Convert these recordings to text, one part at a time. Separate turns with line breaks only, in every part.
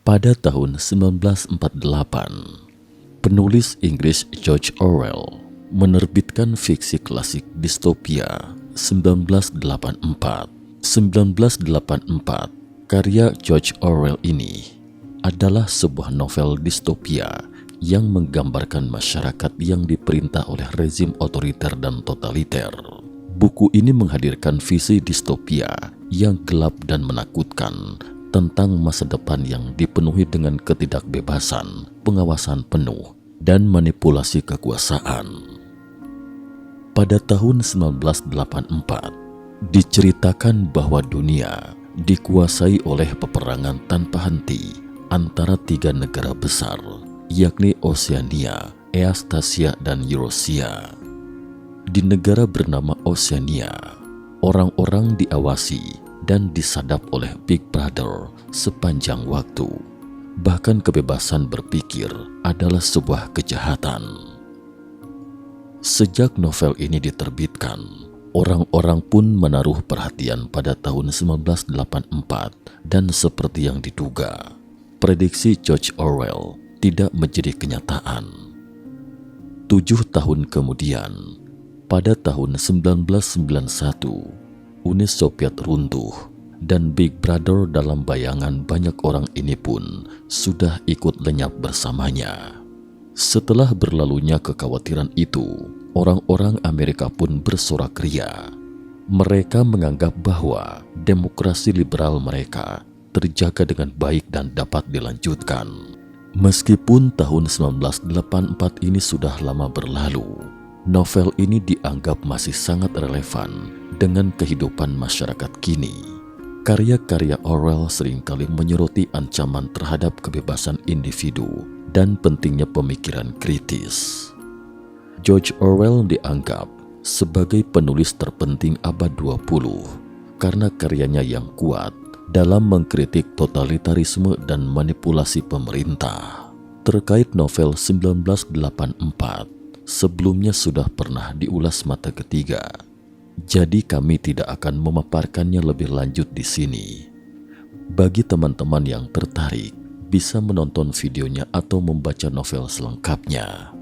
Pada tahun 1948, penulis Inggris George Orwell menerbitkan fiksi klasik distopia 1984. 1984, karya George Orwell ini adalah sebuah novel distopia yang menggambarkan masyarakat yang diperintah oleh rezim otoriter dan totaliter. Buku ini menghadirkan visi distopia yang gelap dan menakutkan tentang masa depan yang dipenuhi dengan ketidakbebasan, pengawasan penuh, dan manipulasi kekuasaan. Pada tahun 1984, diceritakan bahwa dunia dikuasai oleh peperangan tanpa henti antara tiga negara besar, yakni Oseania, Eastasia, dan Eurasia. Di negara bernama Oseania, orang-orang diawasi dan disadap oleh Big Brother sepanjang waktu. Bahkan kebebasan berpikir adalah sebuah kejahatan. Sejak novel ini diterbitkan, orang-orang pun menaruh perhatian pada tahun 1984 dan seperti yang diduga, prediksi George Orwell tidak menjadi kenyataan. 7 tahun kemudian, pada tahun 1991, Uni Soviet runtuh dan Big Brother dalam bayangan banyak orang ini pun sudah ikut lenyap bersamanya. Setelah berlalunya kekhawatiran itu, orang-orang Amerika pun bersorak ria. Mereka menganggap bahwa demokrasi liberal mereka terjaga dengan baik dan dapat dilanjutkan. Meskipun tahun 1984 ini sudah lama berlalu, novel ini dianggap masih sangat relevan dengan kehidupan masyarakat kini. Karya-karya Orwell seringkali menyoroti ancaman terhadap kebebasan individu dan pentingnya pemikiran kritis. George Orwell dianggap sebagai penulis terpenting abad 20 karena karyanya yang kuat dalam mengkritik totalitarisme dan manipulasi pemerintah. Terkait novel 1984, sebelumnya sudah pernah diulas mata ketiga, jadi kami tidak akan memaparkannya lebih lanjut di sini. Bagi teman-teman yang tertarik, bisa menonton videonya atau membaca novel selengkapnya.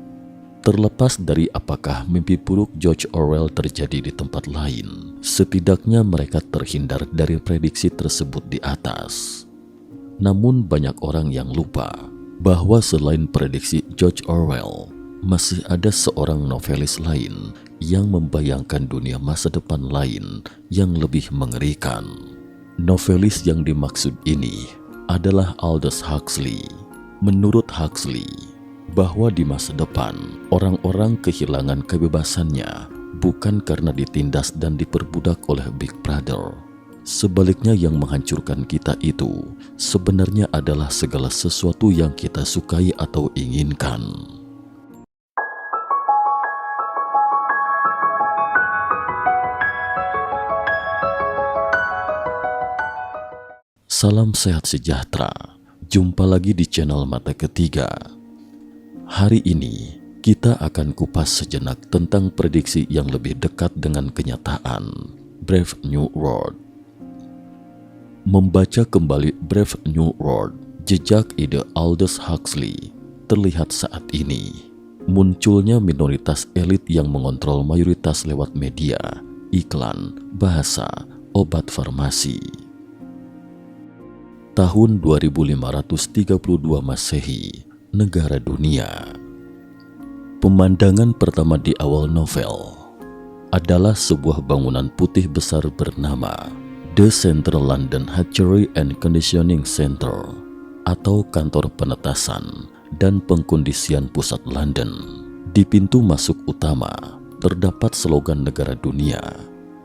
Terlepas dari apakah mimpi buruk George Orwell terjadi di tempat lain, setidaknya mereka terhindar dari prediksi tersebut di atas. Namun banyak orang yang lupa bahwa selain prediksi George Orwell, masih ada seorang novelis lain yang membayangkan dunia masa depan lain yang lebih mengerikan. Novelis yang dimaksud ini adalah Aldous Huxley. Menurut Huxley, bahwa di masa depan orang-orang kehilangan kebebasannya bukan karena ditindas dan diperbudak oleh Big Brother. Sebaliknya, yang menghancurkan kita itu sebenarnya adalah segala sesuatu yang kita sukai atau inginkan. Salam sehat sejahtera. Jumpa lagi di channel Mata Ketiga. Hari ini kita akan kupas sejenak tentang prediksi yang lebih dekat dengan kenyataan, Brave New World. Membaca kembali Brave New World, jejak ide Aldous Huxley, terlihat saat ini munculnya minoritas elit yang mengontrol mayoritas lewat media, iklan, bahasa, obat farmasi. Tahun 2532 Masehi, negara dunia. Pemandangan pertama di awal novel adalah sebuah bangunan putih besar bernama The Central London Hatchery and Conditioning Center, atau kantor penetasan dan pengkondisian pusat London. Di pintu masuk utama terdapat slogan negara dunia,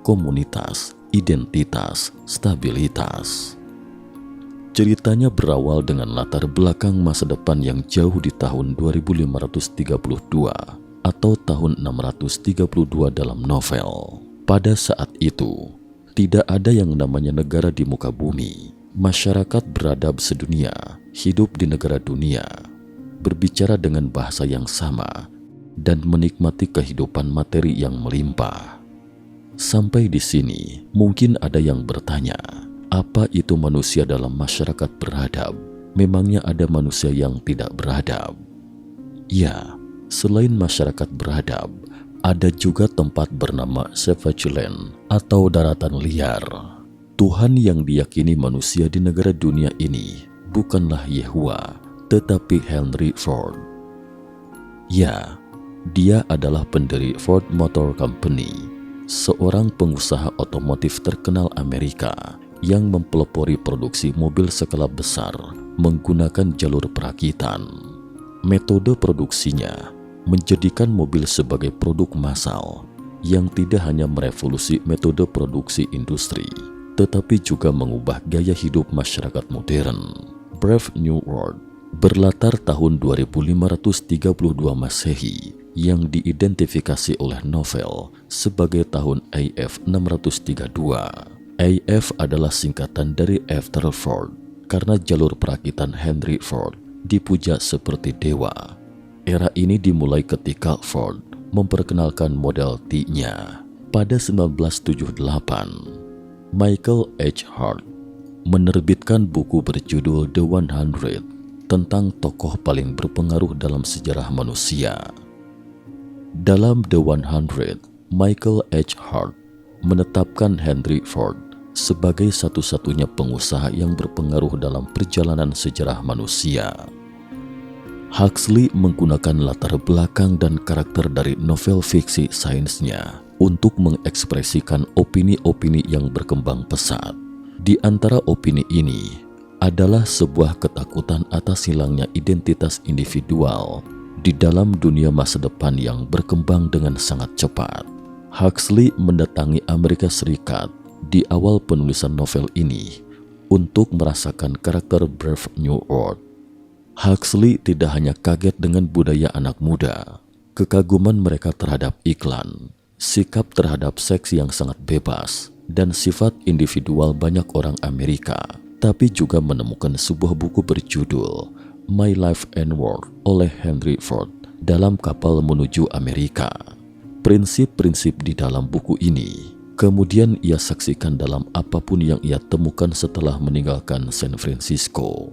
komunitas, identitas, stabilitas. Ceritanya berawal dengan latar belakang masa depan yang jauh di tahun 2532 atau tahun 632 dalam novel. Pada saat itu, tidak ada yang namanya negara di muka bumi. Masyarakat beradab sedunia, hidup di negara dunia, berbicara dengan bahasa yang sama, dan menikmati kehidupan materi yang melimpah. Sampai di sini, mungkin ada yang bertanya, apa itu manusia dalam masyarakat beradab? memangnya ada manusia yang tidak beradab? Ya, selain masyarakat beradab, ada juga tempat bernama Savage Land atau daratan liar. Tuhan yang diyakini manusia di negara dunia ini bukanlah Yehuwa, tetapi Henry Ford. Ya, dia adalah pendiri Ford Motor Company, seorang pengusaha otomotif terkenal Amerika yang mempelopori produksi mobil skala besar menggunakan jalur perakitan. Metode produksinya menjadikan mobil sebagai produk massal yang tidak hanya merevolusi metode produksi industri, tetapi juga mengubah gaya hidup masyarakat modern. Brave New World berlatar tahun 2532 Masehi yang diidentifikasi oleh novel sebagai tahun AF 632. AF adalah singkatan dari After Ford karena jalur perakitan Henry Ford dipuja seperti dewa. Era ini dimulai ketika Ford memperkenalkan Model T-nya pada 1978. Michael H. Hart menerbitkan buku berjudul The 100 tentang tokoh paling berpengaruh dalam sejarah manusia. Dalam The 100, Michael H. Hart menetapkan Henry Ford sebagai satu-satunya pengusaha yang berpengaruh dalam perjalanan sejarah manusia. Huxley menggunakan latar belakang dan karakter dari novel fiksi sainsnya untuk mengekspresikan opini-opini yang berkembang pesat. Di antara opini ini adalah sebuah ketakutan atas hilangnya identitas individual di dalam dunia masa depan yang berkembang dengan sangat cepat. Huxley mendatangi Amerika Serikat di awal penulisan novel ini untuk merasakan karakter Brave New World. Huxley tidak hanya kaget dengan budaya anak muda, kekaguman mereka terhadap iklan, sikap terhadap seks yang sangat bebas, dan sifat individual banyak orang Amerika, tapi juga menemukan sebuah buku berjudul My Life and Work oleh Henry Ford dalam kapal menuju Amerika. Prinsip-prinsip di dalam buku ini kemudian ia saksikan dalam apapun yang ia temukan setelah meninggalkan San Francisco.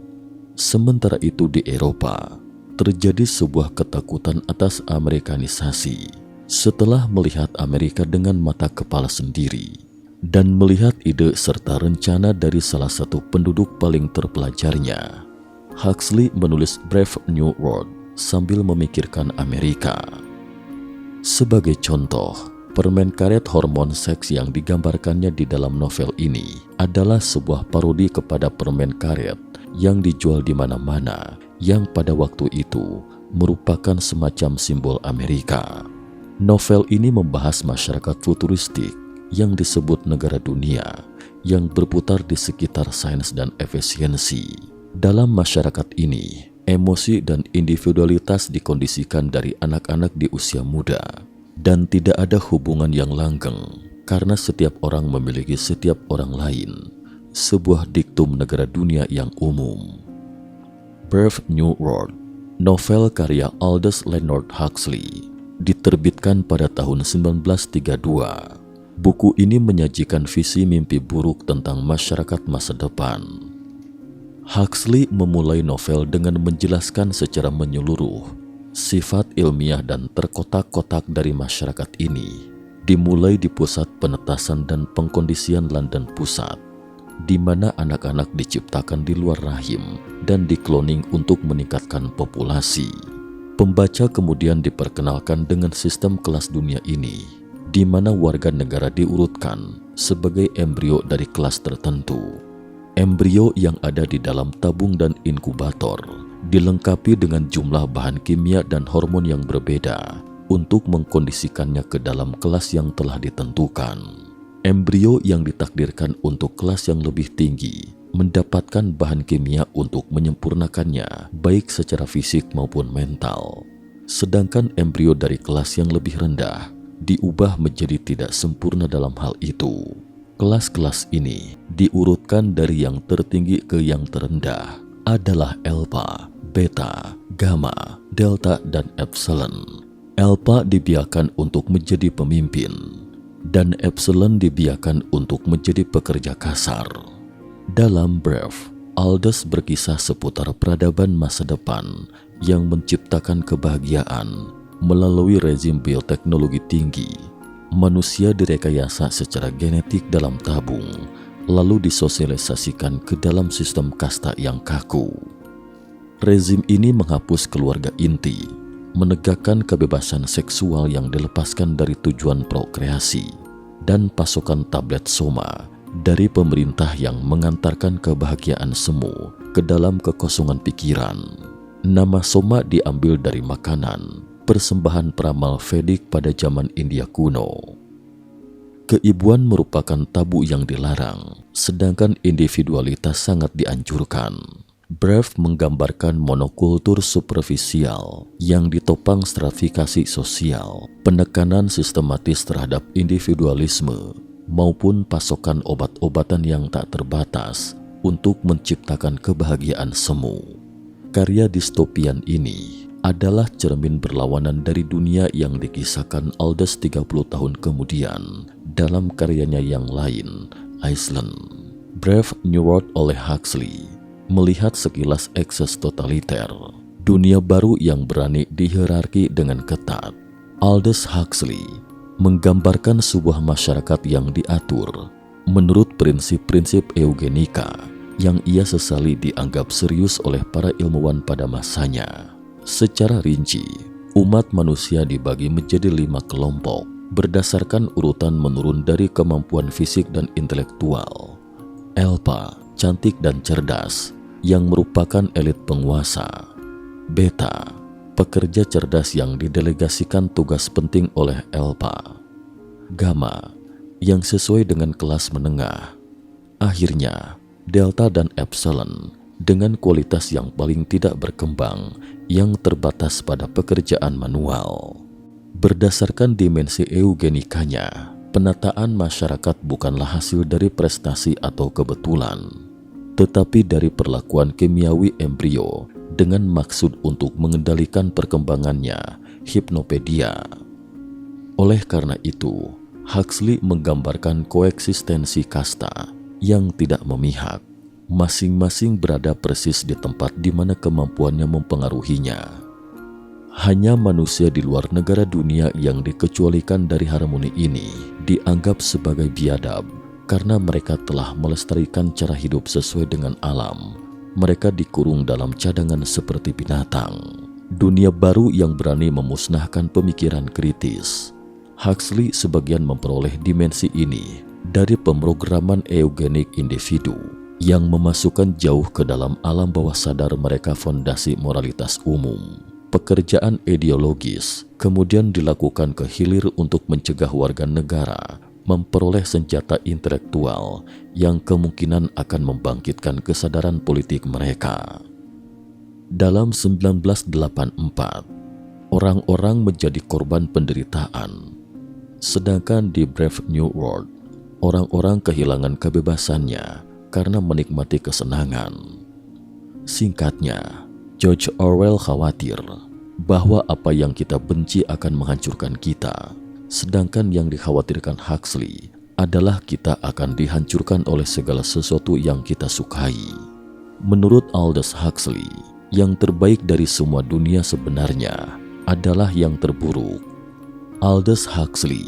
Sementara itu di Eropa, terjadi sebuah ketakutan atas Amerikanisasi setelah melihat Amerika dengan mata kepala sendiri dan melihat ide serta rencana dari salah satu penduduk paling terpelajarnya. Huxley menulis Brave New World sambil memikirkan Amerika. Sebagai contoh, permen karet hormon seks yang digambarkannya di dalam novel ini adalah sebuah parodi kepada permen karet yang dijual di mana-mana yang pada waktu itu merupakan semacam simbol Amerika. Novel ini membahas masyarakat futuristik yang disebut negara dunia yang berputar di sekitar sains dan efisiensi. Dalam masyarakat ini, emosi dan individualitas dikondisikan dari anak-anak di usia muda dan tidak ada hubungan yang langgeng karena setiap orang memiliki setiap orang lain, sebuah diktum negara dunia yang umum. Brave New World, novel karya Aldous Leonard Huxley, diterbitkan pada tahun 1932. Buku ini menyajikan visi mimpi buruk tentang masyarakat masa depan. Huxley memulai novel dengan menjelaskan secara menyeluruh sifat ilmiah dan terkotak-kotak dari masyarakat ini, dimulai di pusat penetasan dan pengkondisian London Pusat, di mana anak-anak diciptakan di luar rahim dan dikloning untuk meningkatkan populasi. Pembaca kemudian diperkenalkan dengan sistem kelas dunia ini, di mana warga negara diurutkan sebagai embrio dari kelas tertentu. Embrio yang ada di dalam tabung dan inkubator dilengkapi dengan jumlah bahan kimia dan hormon yang berbeda untuk mengkondisikannya ke dalam kelas yang telah ditentukan. Embrio yang ditakdirkan untuk kelas yang lebih tinggi mendapatkan bahan kimia untuk menyempurnakannya baik secara fisik maupun mental. Sedangkan embrio dari kelas yang lebih rendah diubah menjadi tidak sempurna dalam hal itu. Kelas-kelas ini diurutkan dari yang tertinggi ke yang terendah adalah alpha, beta, gamma, delta, dan epsilon. Alpha dibiarkan untuk menjadi pemimpin, dan epsilon dibiarkan untuk menjadi pekerja kasar. Dalam Brave, Aldous berkisah seputar peradaban masa depan yang menciptakan kebahagiaan melalui rezim bioteknologi tinggi. Manusia direkayasa secara genetik dalam tabung, lalu disosialisasikan ke dalam sistem kasta yang kaku. Rezim ini menghapus keluarga inti, menegakkan kebebasan seksual yang dilepaskan dari tujuan prokreasi, dan pasokan tablet soma dari pemerintah yang mengantarkan kebahagiaan semu ke dalam kekosongan pikiran. Nama soma diambil dari makanan, persembahan peramal Vedic pada zaman India kuno. Keibuan merupakan tabu yang dilarang, sedangkan individualitas sangat dianjurkan. Brave menggambarkan monokultur superficial yang ditopang stratifikasi sosial, penekanan sistematis terhadap individualisme, maupun pasokan obat-obatan yang tak terbatas untuk menciptakan kebahagiaan semu. Karya distopian ini adalah cermin berlawanan dari dunia yang dikisahkan Aldous 30 tahun kemudian dalam karyanya yang lain, Iceland. Brave New World oleh Huxley melihat sekilas ekses totaliter, dunia baru yang berani dihierarki dengan ketat. Aldous Huxley menggambarkan sebuah masyarakat yang diatur menurut prinsip-prinsip eugenika yang ia sesali dianggap serius oleh para ilmuwan pada masanya. Secara rinci, umat manusia dibagi menjadi 5 kelompok berdasarkan urutan menurun dari kemampuan fisik dan intelektual. Alpha, cantik dan cerdas, yang merupakan elit penguasa. Beta, pekerja cerdas yang didelegasikan tugas penting oleh Alpha. Gamma, yang sesuai dengan kelas menengah. Akhirnya, Delta dan Epsilon dengan kualitas yang paling tidak berkembang yang terbatas pada pekerjaan manual. Berdasarkan dimensi eugenikanya, penataan masyarakat bukanlah hasil dari prestasi atau kebetulan, tetapi dari perlakuan kimiawi embrio dengan maksud untuk mengendalikan perkembangannya, hipnopedia. Oleh karena itu, Huxley menggambarkan koeksistensi kasta yang tidak memihak, masing-masing berada persis di tempat di mana kemampuannya mempengaruhinya. Hanya manusia di luar negara dunia yang dikecualikan dari harmoni ini dianggap sebagai biadab karena mereka telah melestarikan cara hidup sesuai dengan alam. Mereka dikurung dalam cadangan seperti binatang. Dunia baru yang berani memusnahkan pemikiran kritis. Huxley sebagian memperoleh dimensi ini dari pemrograman eugenik individu yang memasukkan jauh ke dalam alam bawah sadar mereka fondasi moralitas umum. Pekerjaan ideologis kemudian dilakukan ke hilir untuk mencegah warga negara memperoleh senjata intelektual yang kemungkinan akan membangkitkan kesadaran politik mereka. Dalam 1984, orang-orang menjadi korban penderitaan, sedangkan di Brave New World, orang-orang kehilangan kebebasannya karena menikmati kesenangan. Singkatnya, George Orwell khawatir bahwa apa yang kita benci akan menghancurkan kita, sedangkan yang dikhawatirkan Huxley adalah kita akan dihancurkan oleh segala sesuatu yang kita sukai. Menurut Aldous Huxley, yang terbaik dari semua dunia sebenarnya adalah yang terburuk. Aldous Huxley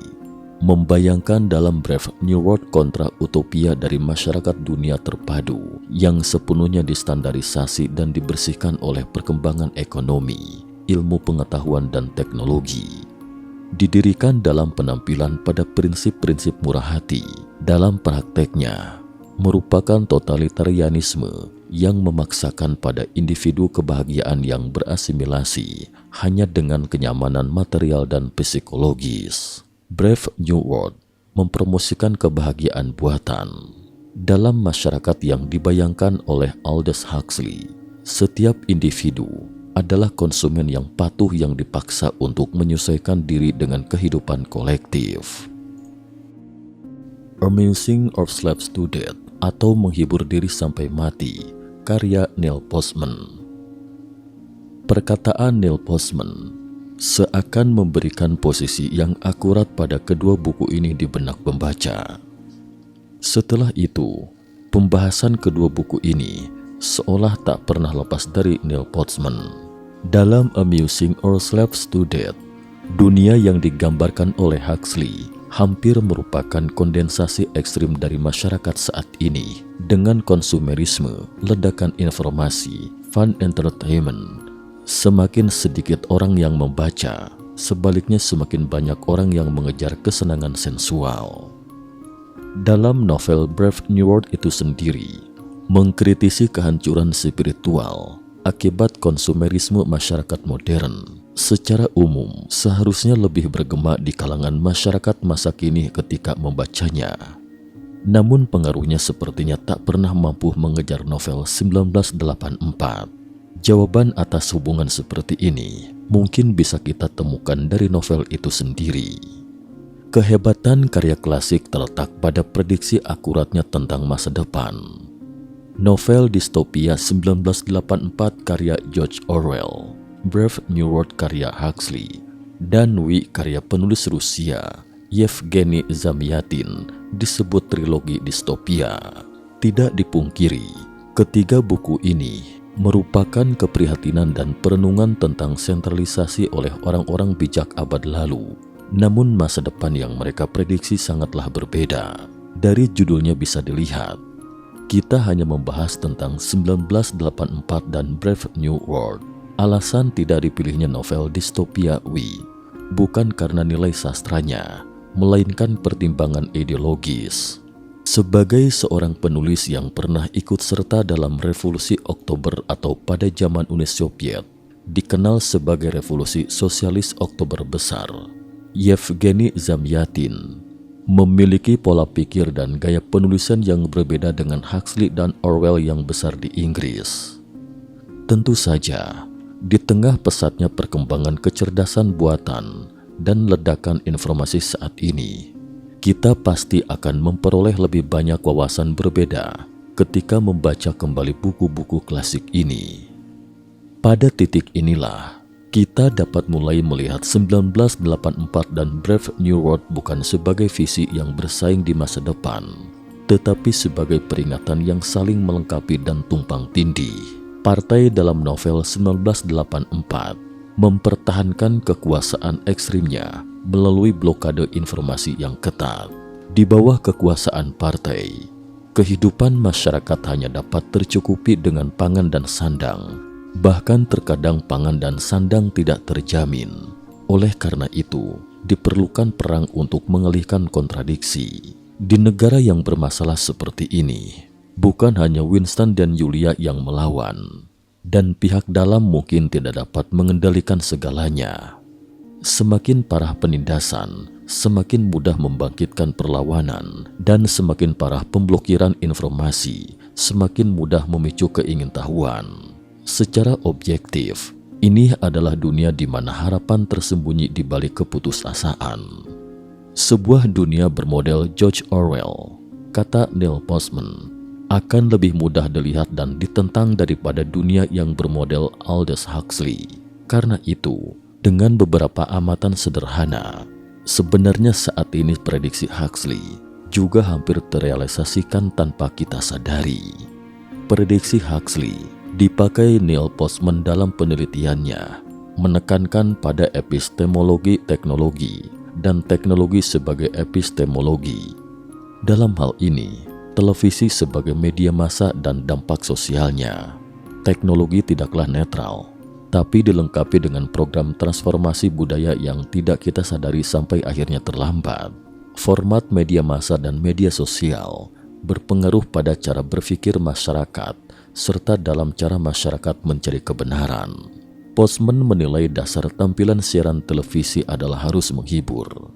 membayangkan dalam Brave New World kontra utopia dari masyarakat dunia terpadu yang sepenuhnya distandarisasi dan dibersihkan oleh perkembangan ekonomi, ilmu pengetahuan dan teknologi. Didirikan dalam penampilan pada prinsip-prinsip murah hati, dalam prakteknya merupakan totalitarianisme yang memaksakan pada individu kebahagiaan yang berasimilasi hanya dengan kenyamanan material dan psikologis. Brave New World mempromosikan kebahagiaan buatan. Dalam masyarakat yang dibayangkan oleh Aldous Huxley, setiap individu adalah konsumen yang patuh yang dipaksa untuk menyesuaikan diri dengan kehidupan kolektif. Amusing Ourselves to Death atau menghibur diri sampai mati, karya Neil Postman. Perkataan Neil Postman seakan memberikan posisi yang akurat pada kedua buku ini di benak pembaca. Setelah itu, pembahasan kedua buku ini seolah tak pernah lepas dari Neil Postman. Dalam Amusing Ourselves to Death, dunia yang digambarkan oleh Huxley hampir merupakan kondensasi ekstrim dari masyarakat saat ini dengan konsumerisme, ledakan informasi, fun entertainment. Semakin sedikit orang yang membaca, sebaliknya semakin banyak orang yang mengejar kesenangan sensual. Dalam novel Brave New World itu sendiri, mengkritisi kehancuran spiritual akibat konsumerisme masyarakat modern. Secara umum, seharusnya lebih bergema di kalangan masyarakat masa kini ketika membacanya. Namun pengaruhnya sepertinya tak pernah mampu mengejar novel 1984. Jawaban atas hubungan seperti ini mungkin bisa kita temukan dari novel itu sendiri. Kehebatan karya klasik terletak pada prediksi akuratnya tentang masa depan. Novel distopia 1984 karya George Orwell, Brave New World karya Huxley, dan We karya penulis Rusia Yevgeny Zamyatin disebut trilogi distopia. Tidak dipungkiri, ketiga buku ini merupakan keprihatinan dan perenungan tentang sentralisasi oleh orang-orang bijak abad lalu. Namun masa depan yang mereka prediksi sangatlah berbeda. Dari judulnya bisa dilihat, kita hanya membahas tentang 1984 dan Brave New World. Alasan tidak dipilihnya novel distopia We bukan karena nilai sastranya, melainkan pertimbangan ideologis. Sebagai seorang penulis yang pernah ikut serta dalam Revolusi Oktober atau pada zaman Uni Soviet, dikenal sebagai Revolusi Sosialis Oktober Besar, Yevgeny Zamyatin memiliki pola pikir dan gaya penulisan yang berbeda dengan Huxley dan Orwell yang besar di Inggris. Tentu saja, di tengah pesatnya perkembangan kecerdasan buatan dan ledakan informasi saat ini, kita pasti akan memperoleh lebih banyak wawasan berbeda ketika membaca kembali buku-buku klasik ini. Pada titik inilah, kita dapat mulai melihat 1984 dan Brave New World bukan sebagai visi yang bersaing di masa depan, tetapi sebagai peringatan yang saling melengkapi dan tumpang tindih. Partai dalam novel 1984 mempertahankan kekuasaan ekstrimnya melalui blokade informasi yang ketat. Di bawah kekuasaan partai, kehidupan masyarakat hanya dapat tercukupi dengan pangan dan sandang. Bahkan terkadang pangan dan sandang tidak terjamin. Oleh karena itu, diperlukan perang untuk mengalihkan kontradiksi. Di negara yang bermasalah seperti ini, bukan hanya Winston dan Julia yang melawan, dan pihak dalam mungkin tidak dapat mengendalikan segalanya. Semakin parah penindasan, semakin mudah membangkitkan perlawanan, dan semakin parah pemblokiran informasi, semakin mudah memicu keingintahuan. Secara objektif, ini adalah dunia di mana harapan tersembunyi di balik keputusasaan. Sebuah dunia bermodel George Orwell, kata Neil Postman, akan lebih mudah dilihat dan ditentang daripada dunia yang bermodel Aldous Huxley. Karena itu, dengan beberapa amatan sederhana, sebenarnya saat ini prediksi Huxley juga hampir terrealisasikan tanpa kita sadari. Prediksi Huxley dipakai Neil Postman dalam penelitiannya, menekankan pada epistemologi teknologi dan teknologi sebagai epistemologi. Dalam hal ini, televisi sebagai media massa dan dampak sosialnya. Teknologi tidaklah netral, tapi dilengkapi dengan program transformasi budaya yang tidak kita sadari sampai akhirnya terlambat. Format media massa dan media sosial berpengaruh pada cara berpikir masyarakat, serta dalam cara masyarakat mencari kebenaran. Postman menilai dasar tampilan siaran televisi adalah harus menghibur.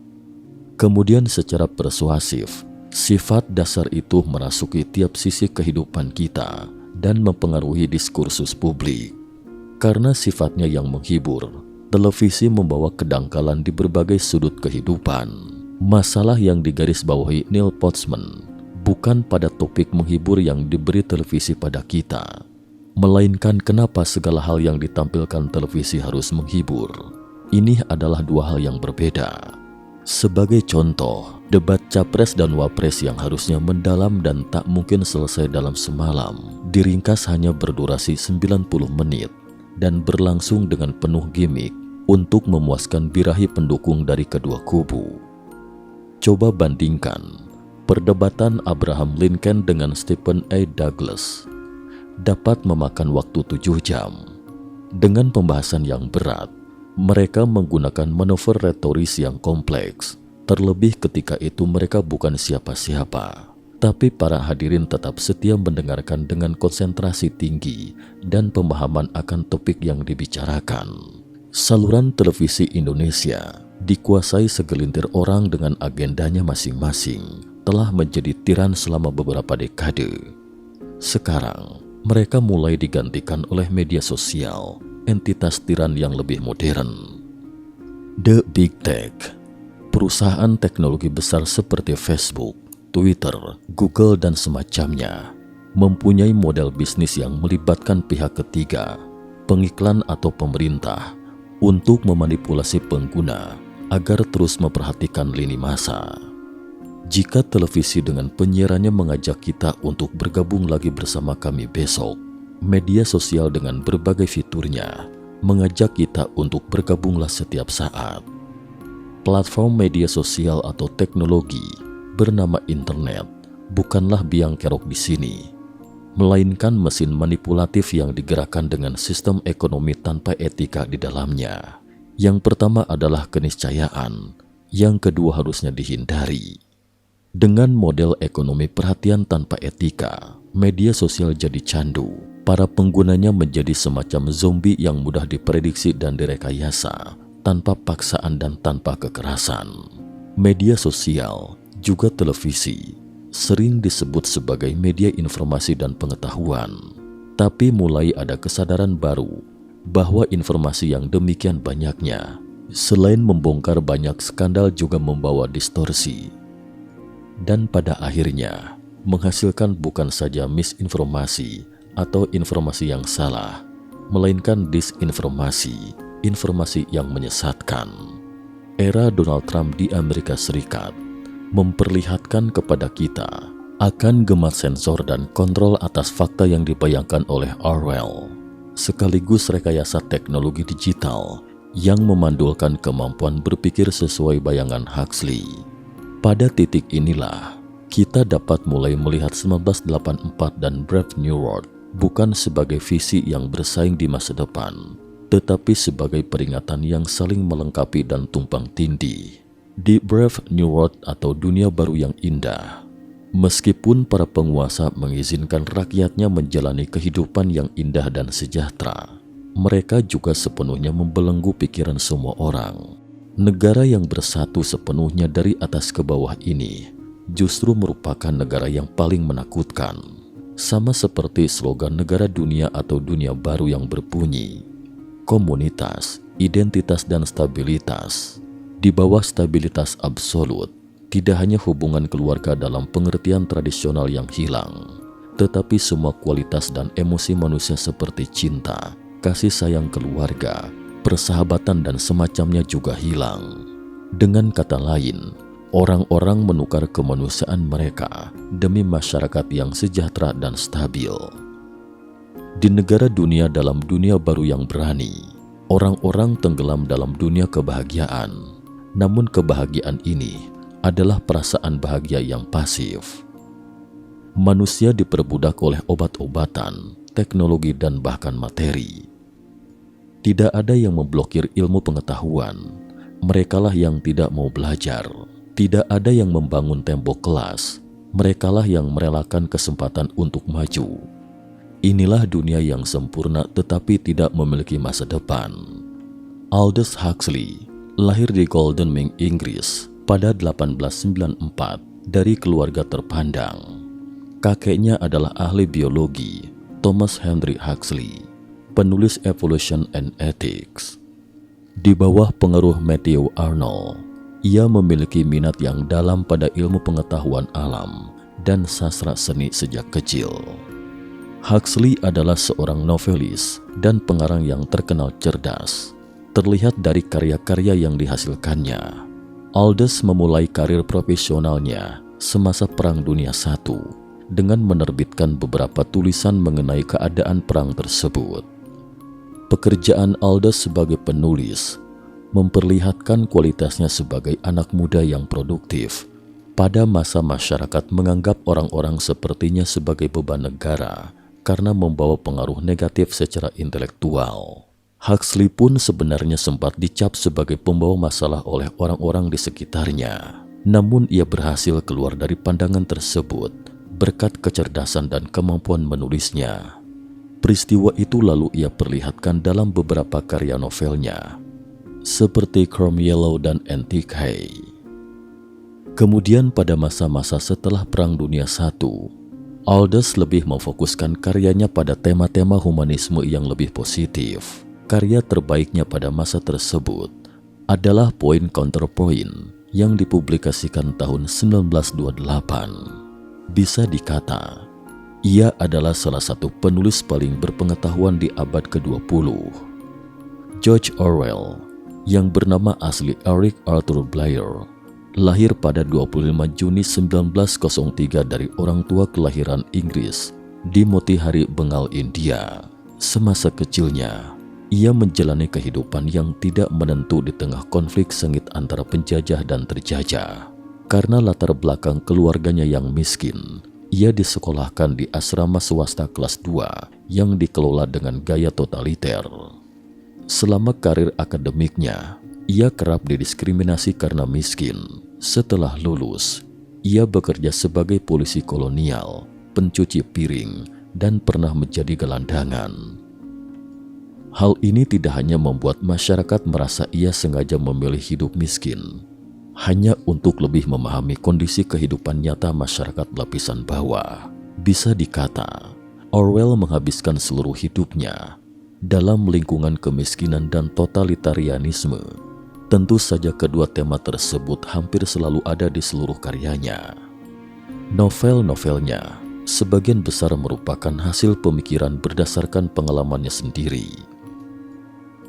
Kemudian secara persuasif, sifat dasar itu merasuki tiap sisi kehidupan kita dan mempengaruhi diskursus publik. Karena sifatnya yang menghibur, televisi membawa kedangkalan di berbagai sudut kehidupan. Masalah yang digarisbawahi Neil Postman bukan pada topik menghibur yang diberi televisi pada kita, melainkan kenapa segala hal yang ditampilkan televisi harus menghibur. Ini adalah dua hal yang berbeda. Sebagai contoh, Debat capres dan wapres yang harusnya mendalam dan tak mungkin selesai dalam semalam diringkas hanya berdurasi 90 menit dan berlangsung dengan penuh gimmick untuk memuaskan birahi pendukung dari kedua kubu. Coba bandingkan perdebatan Abraham Lincoln dengan Stephen A. Douglas. Dapat memakan waktu 7 jam. Dengan pembahasan yang berat, mereka menggunakan manuver retoris yang kompleks. Terlebih ketika itu mereka bukan siapa-siapa, tapi para hadirin tetap setia mendengarkan dengan konsentrasi tinggi dan pemahaman akan topik yang dibicarakan. Saluran televisi Indonesia dikuasai segelintir orang dengan agendanya masing-masing, telah menjadi tiran selama beberapa dekade. Sekarang, mereka mulai digantikan oleh media sosial, entitas tiran yang lebih modern. The Big Tech, perusahaan teknologi besar seperti Facebook, Twitter, Google, dan semacamnya, mempunyai model bisnis yang melibatkan pihak ketiga, pengiklan atau pemerintah, untuk memanipulasi pengguna agar terus memperhatikan lini massa. Jika televisi dengan penyiarannya mengajak kita untuk bergabung lagi bersama kami besok, media sosial dengan berbagai fiturnya mengajak kita untuk bergabunglah setiap saat. Platform media sosial atau teknologi bernama internet bukanlah biang kerok di sini, melainkan mesin manipulatif yang digerakkan dengan sistem ekonomi tanpa etika di dalamnya. Yang pertama adalah keniscayaan, yang kedua harusnya dihindari. Dengan model ekonomi perhatian tanpa etika, media sosial jadi candu. Para penggunanya menjadi semacam zombie yang mudah diprediksi dan direkayasa, tanpa paksaan dan tanpa kekerasan. Media sosial, juga televisi, sering disebut sebagai media informasi dan pengetahuan. Tapi mulai ada kesadaran baru bahwa informasi yang demikian banyaknya, selain membongkar banyak skandal juga membawa distorsi. Dan pada akhirnya, menghasilkan bukan saja misinformasi atau informasi yang salah, melainkan disinformasi, informasi yang menyesatkan. Era Donald Trump di Amerika Serikat memperlihatkan kepada kita akan gema sensor dan kontrol atas fakta yang dibayangkan oleh Orwell, sekaligus rekayasa teknologi digital yang memandulkan kemampuan berpikir sesuai bayangan Huxley. Pada titik inilah, kita dapat mulai melihat 1984 dan Brave New World bukan sebagai visi yang bersaing di masa depan, tetapi sebagai peringatan yang saling melengkapi dan tumpang tindih. Di Brave New World atau dunia baru yang indah, meskipun para penguasa mengizinkan rakyatnya menjalani kehidupan yang indah dan sejahtera, mereka juga sepenuhnya membelenggu pikiran semua orang. Negara yang bersatu sepenuhnya dari atas ke bawah ini justru merupakan negara yang paling menakutkan. Sama seperti slogan negara dunia atau dunia baru yang berbunyi, komunitas, identitas, dan stabilitas. Di bawah stabilitas absolut, tidak hanya hubungan keluarga dalam pengertian tradisional yang hilang, tetapi semua kualitas dan emosi manusia seperti cinta, kasih sayang keluarga, persahabatan, dan semacamnya juga hilang. Dengan kata lain, orang-orang menukar kemanusiaan mereka demi masyarakat yang sejahtera dan stabil. Di negara dunia dalam dunia baru yang berani, orang-orang tenggelam dalam dunia kebahagiaan. Namun kebahagiaan ini adalah perasaan bahagia yang pasif. Manusia diperbudak oleh obat-obatan, teknologi, dan bahkan materi. Tidak ada yang memblokir ilmu pengetahuan. Merekalah yang tidak mau belajar. Tidak ada yang membangun tembok kelas, merekalah yang merelakan kesempatan untuk maju. Inilah dunia yang sempurna tetapi tidak memiliki masa depan. Aldous Huxley lahir di Godalming, Inggris pada 1894 dari keluarga terpandang. Kakeknya adalah ahli biologi, Thomas Henry Huxley, penulis Evolution and Ethics. Di bawah pengaruh Matthew Arnold, ia memiliki minat yang dalam pada ilmu pengetahuan alam dan sastra seni sejak kecil. Huxley adalah seorang novelis dan pengarang yang terkenal cerdas, terlihat dari karya-karya yang dihasilkannya. Aldous memulai karir profesionalnya semasa Perang Dunia I dengan menerbitkan beberapa tulisan mengenai keadaan perang tersebut. Pekerjaan Aldous sebagai penulis memperlihatkan kualitasnya sebagai anak muda yang produktif pada masa masyarakat menganggap orang-orang sepertinya sebagai beban negara karena membawa pengaruh negatif secara intelektual. Huxley pun sebenarnya sempat dicap sebagai pembawa masalah oleh orang-orang di sekitarnya. Namun ia berhasil keluar dari pandangan tersebut berkat kecerdasan dan kemampuan menulisnya. Peristiwa itu lalu ia perlihatkan dalam beberapa karya novelnya, seperti Chrome Yellow dan Antique Hay. Kemudian pada masa-masa setelah Perang Dunia I, Aldous lebih memfokuskan karyanya pada tema-tema humanisme yang lebih positif. Karya terbaiknya pada masa tersebut adalah Point Counterpoint yang dipublikasikan tahun 1928. Bisa dikata, ia adalah salah satu penulis paling berpengetahuan di abad ke-20. George Orwell, yang bernama asli Eric Arthur Blair, lahir pada 25 Juni 1903 dari orang tua kelahiran Inggris di Motihari, Bengal, India. Semasa kecilnya, ia menjalani kehidupan yang tidak menentu di tengah konflik sengit antara penjajah dan terjajah. Karena latar belakang keluarganya yang miskin, ia disekolahkan di asrama swasta kelas 2 yang dikelola dengan gaya totaliter. Selama karir akademiknya, ia kerap didiskriminasi karena miskin. Setelah lulus, ia bekerja sebagai polisi kolonial, pencuci piring, dan pernah menjadi gelandangan. Hal ini tidak hanya membuat masyarakat merasa ia sengaja memilih hidup miskin, hanya untuk lebih memahami kondisi kehidupan nyata masyarakat lapisan bawah. Bisa dikata, Orwell menghabiskan seluruh hidupnya dalam lingkungan kemiskinan dan totalitarianisme. Tentu saja kedua tema tersebut hampir selalu ada di seluruh karyanya. Novel-novelnya sebagian besar merupakan hasil pemikiran berdasarkan pengalamannya sendiri.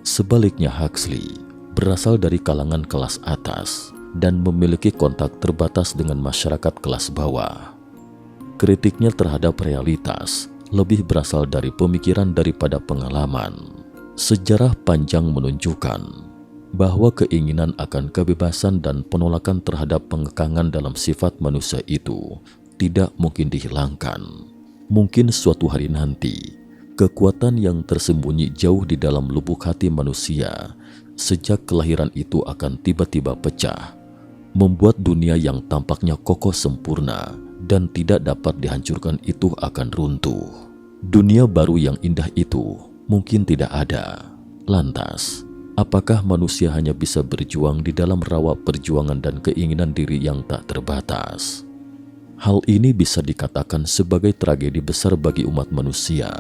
Sebaliknya, Huxley berasal dari kalangan kelas atas dan memiliki kontak terbatas dengan masyarakat kelas bawah. Kritiknya terhadap realitas lebih berasal dari pemikiran daripada pengalaman. Sejarah panjang menunjukkan bahwa keinginan akan kebebasan dan penolakan terhadap pengekangan dalam sifat manusia itu tidak mungkin dihilangkan. Mungkin suatu hari nanti, kekuatan yang tersembunyi jauh di dalam lubuk hati manusia sejak kelahiran itu akan tiba-tiba pecah, membuat dunia yang tampaknya kokoh sempurna dan tidak dapat dihancurkan itu akan runtuh. Dunia baru yang indah itu mungkin tidak ada. Lantas, apakah manusia hanya bisa berjuang di dalam rawa perjuangan dan keinginan diri yang tak terbatas? Hal ini bisa dikatakan sebagai tragedi besar bagi umat manusia.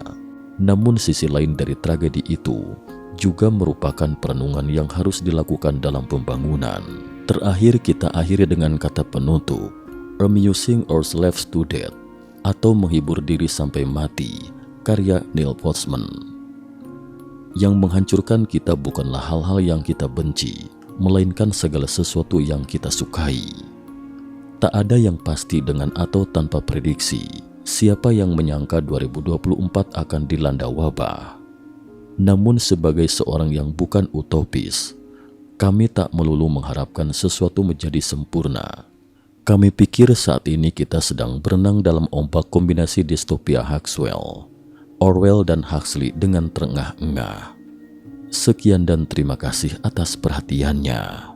Namun sisi lain dari tragedi itu juga merupakan perenungan yang harus dilakukan dalam pembangunan. Terakhir kita akhiri dengan kata penutup, Amusing Ourselves to Death, atau menghibur diri sampai mati, karya Neil Postman. Yang menghancurkan kita bukanlah hal-hal yang kita benci, melainkan segala sesuatu yang kita sukai. Tak ada yang pasti dengan atau tanpa prediksi. Siapa yang menyangka 2024 akan dilanda wabah? Namun sebagai seorang yang bukan utopis, kami tak melulu mengharapkan sesuatu menjadi sempurna. Kami pikir saat ini kita sedang berenang dalam ombak kombinasi distopia Huxwell, Orwell dan Huxley dengan terengah-engah. Sekian dan terima kasih atas perhatiannya.